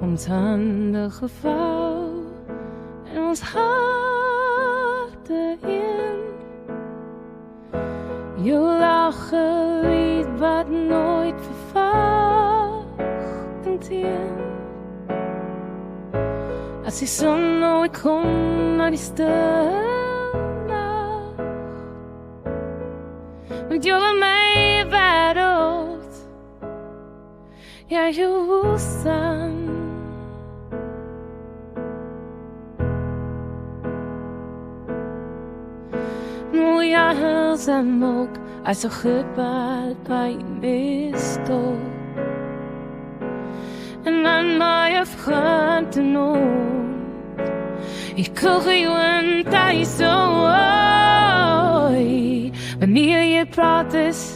ons hande gevou en ons harte een. Jou lag lied wat nooit verwagting teen. As die son nooit kom na die stil nacht, want jy was my wêreld, ja, jou woestijn. Mooie hels en mok, als zo gepaard bij mistol. En dan mij afgaan te noem. Ik koch je een thuis zo. Wanneer je praat is